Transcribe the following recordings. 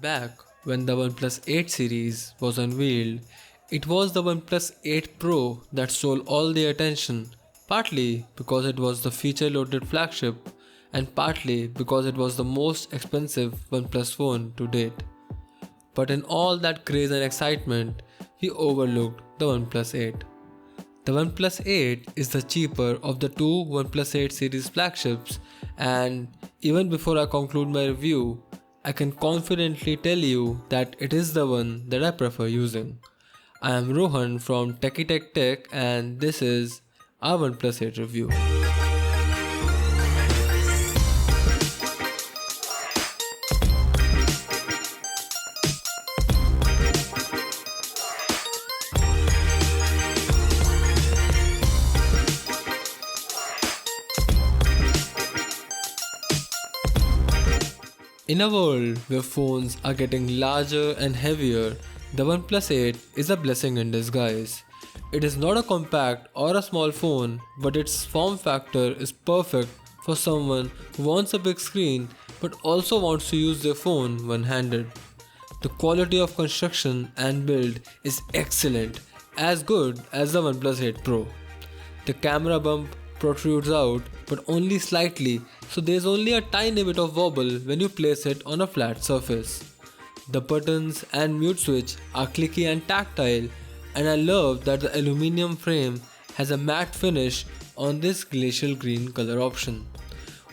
Back when the OnePlus 8 series was unveiled, it was the OnePlus 8 Pro that stole all the attention, partly because it was the feature loaded flagship, and partly because it was the most expensive OnePlus phone to date. But in all that craze and excitement, we overlooked the OnePlus 8. The OnePlus 8 is the cheaper of the two OnePlus 8 series flagships, and even before I conclude my review, I can confidently tell you that it is the one that I prefer using. I am Rohan from TechieTechTech and this is our OnePlus 8 review. In a world where phones are getting larger and heavier, the OnePlus 8 is a blessing in disguise. It is not a compact or a small phone, but its form factor is perfect for someone who wants a big screen but also wants to use their phone one-handed. The quality of construction and build is excellent, as good as the OnePlus 8 Pro. The camera bump protrudes out but only slightly, so there's only a tiny bit of wobble when you place it on a flat surface. The buttons and mute switch are clicky and tactile, and I love that the aluminum frame has a matte finish on this glacial green color option.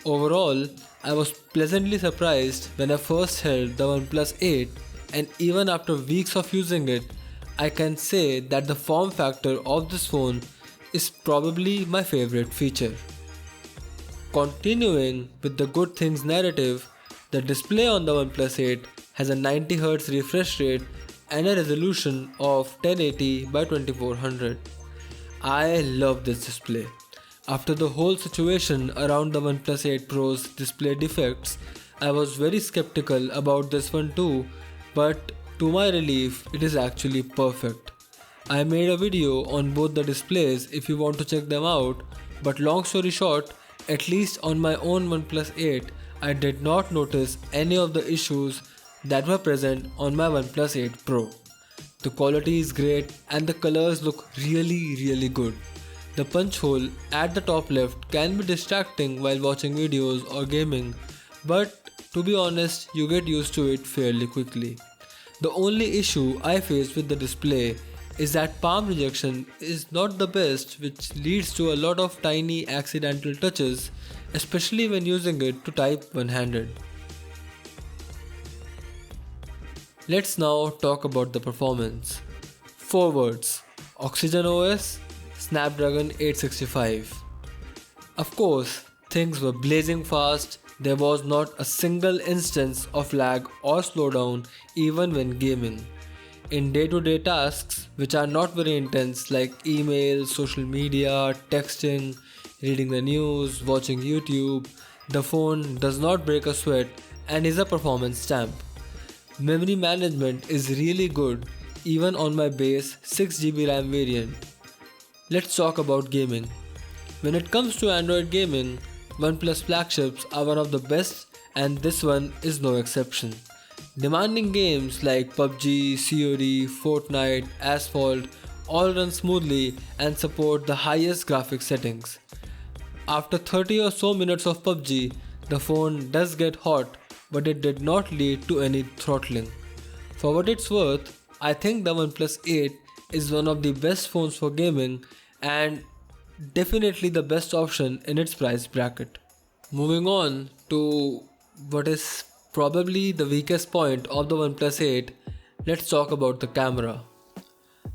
Overall, I was pleasantly surprised when I first held the OnePlus 8, and even after weeks of using it, I can say that the form factor of this phone is probably my favorite feature. Continuing with the good things narrative, the display on the OnePlus 8 has a 90Hz refresh rate and a resolution of 1080 by 2400. I love this display. After the whole situation around the OnePlus 8 Pro's display defects, I was very skeptical about this one too, but to my relief, it is actually perfect. I made a video on both the displays if you want to check them out, but long story short, at least on my own OnePlus 8, I did not notice any of the issues that were present on my OnePlus 8 Pro. The quality is great and the colors look really good. The punch hole at the top left can be distracting while watching videos or gaming, but to be honest, you get used to it fairly quickly. The only issue I face with the display is that palm rejection is not the best, which leads to a lot of tiny accidental touches, especially when using it to type one-handed. Let's now talk about the performance. 4 words: Oxygen OS, Snapdragon 865. Of course, things were blazing fast. There was not a single instance of lag or slowdown even when gaming. In day-to-day tasks, which are not very intense like email, social media, texting, reading the news, watching YouTube, the phone does not break a sweat and is a performance stamp. Memory management is really good even on my base 6GB RAM variant. Let's talk about gaming. When it comes to Android gaming, OnePlus flagships are one of the best and this one is no exception. Demanding games like PUBG, COD, Fortnite, Asphalt all run smoothly and support the highest graphics settings. After 30 or so minutes of PUBG, the phone does get hot, but it did not lead to any throttling. For what it's worth, I think the OnePlus 8 is one of the best phones for gaming and definitely the best option in its price bracket. Moving on to what is probably the weakest point of the OnePlus 8, let's talk about the camera.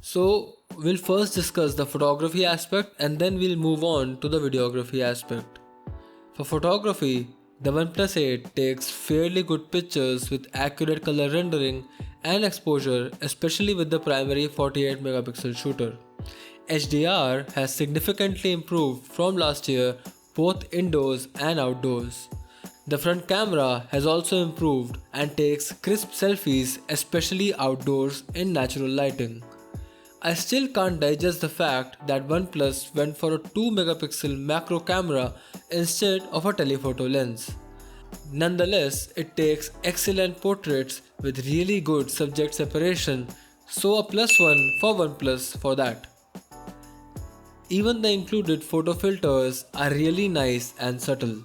So we'll first discuss the photography aspect and then we'll move on to the videography aspect. For photography, the OnePlus 8 takes fairly good pictures with accurate color rendering and exposure, especially with the primary 48 megapixel shooter. HDR has significantly improved from last year both indoors and outdoors. The front camera has also improved and takes crisp selfies, especially outdoors in natural lighting. I still can't digest the fact that OnePlus went for a 2 megapixel macro camera instead of a telephoto lens. Nonetheless, it takes excellent portraits with really good subject separation, so a +1 for OnePlus for that. Even the included photo filters are really nice and subtle.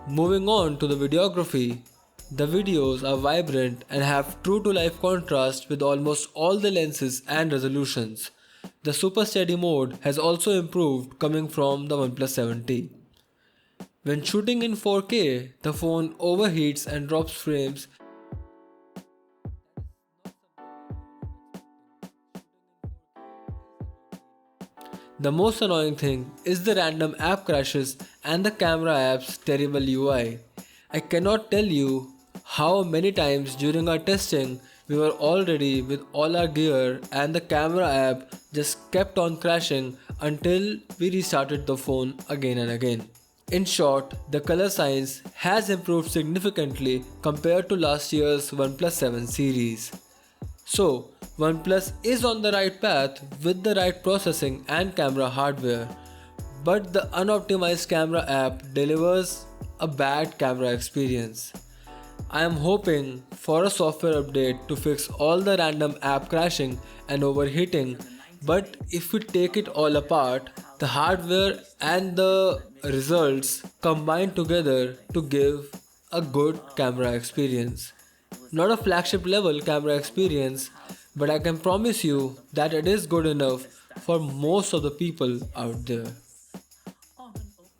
Moving on to the videography, the videos are vibrant and have true to life contrast with almost all the lenses and resolutions. The super steady mode has also improved coming from the OnePlus 7T. When shooting in 4K, the phone overheats and drops frames. The most annoying thing is the random app crashes and the camera app's terrible UI. I cannot tell you how many times during our testing we were all ready with all our gear and the camera app just kept on crashing until we restarted the phone again and again. In short, the color science has improved significantly compared to last year's OnePlus 7 series. So, OnePlus is on the right path with the right processing and camera hardware, but the unoptimized camera app delivers a bad camera experience. I am hoping for a software update to fix all the random app crashing and overheating, but if we take it all apart, the hardware and the results combine together to give a good camera experience. Not a flagship level camera experience, but I can promise you that it is good enough for most of the people out there.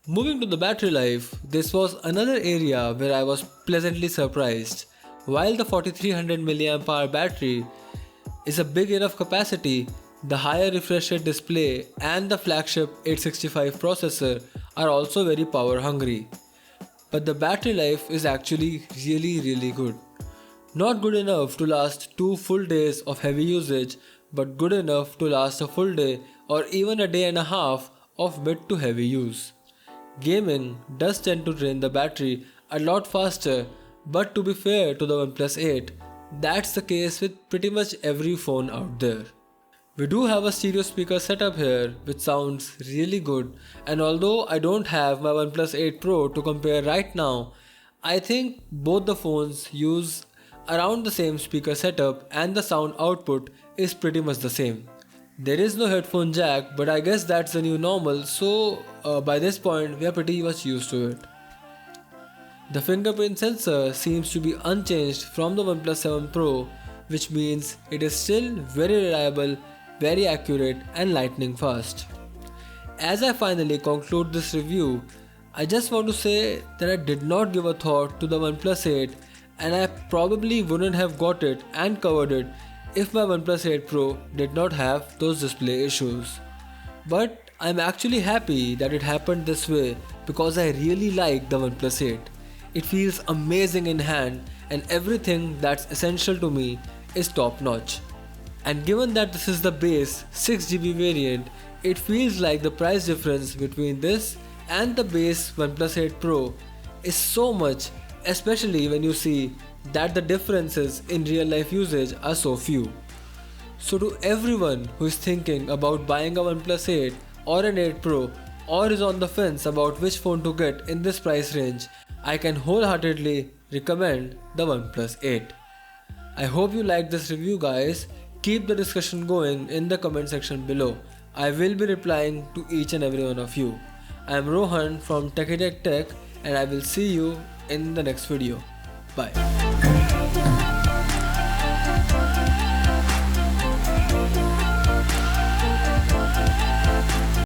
Moving to the battery life, this was another area where I was pleasantly surprised. While the 4300 mAh battery is a big enough capacity, the higher refresh rate display and the flagship 865 processor are also very power hungry. But the battery life is actually really good. Not good enough to last 2 full days of heavy usage, but good enough to last a full day or even a day and a half of mid to heavy use. Gaming does tend to drain the battery a lot faster, but to be fair to the OnePlus 8, that's the case with pretty much every phone out there. We do have a stereo speaker setup here which sounds really good, and although I don't have my OnePlus 8 Pro to compare right now, I think both the phones use around the same speaker setup and the sound output is pretty much the same. There is no headphone jack, but I guess that's the new normal, so by this point we are pretty much used to it. The fingerprint sensor seems to be unchanged from the OnePlus 7 Pro, which means it is still very reliable, very accurate and lightning fast. As I finally conclude this review, I just want to say that I did not give a thought to the OnePlus 8 and I probably wouldn't have got it and covered it if my OnePlus 8 Pro did not have those display issues. But I'm actually happy that it happened this way because I really like the OnePlus 8. It feels amazing in hand and everything that's essential to me is top notch. And given that this is the base 6GB variant, it feels like the price difference between this and the base OnePlus 8 Pro is so much, especially when you see that the differences in real life usage are so few. So to everyone who is thinking about buying a OnePlus 8 or an 8 Pro or is on the fence about which phone to get in this price range, I can wholeheartedly recommend the OnePlus 8. I hope you liked this review guys. Keep the discussion going in the comment section below. I will be replying to each and every one of you. I am Rohan from TechieTechTech and I will see you in the next video. Bye.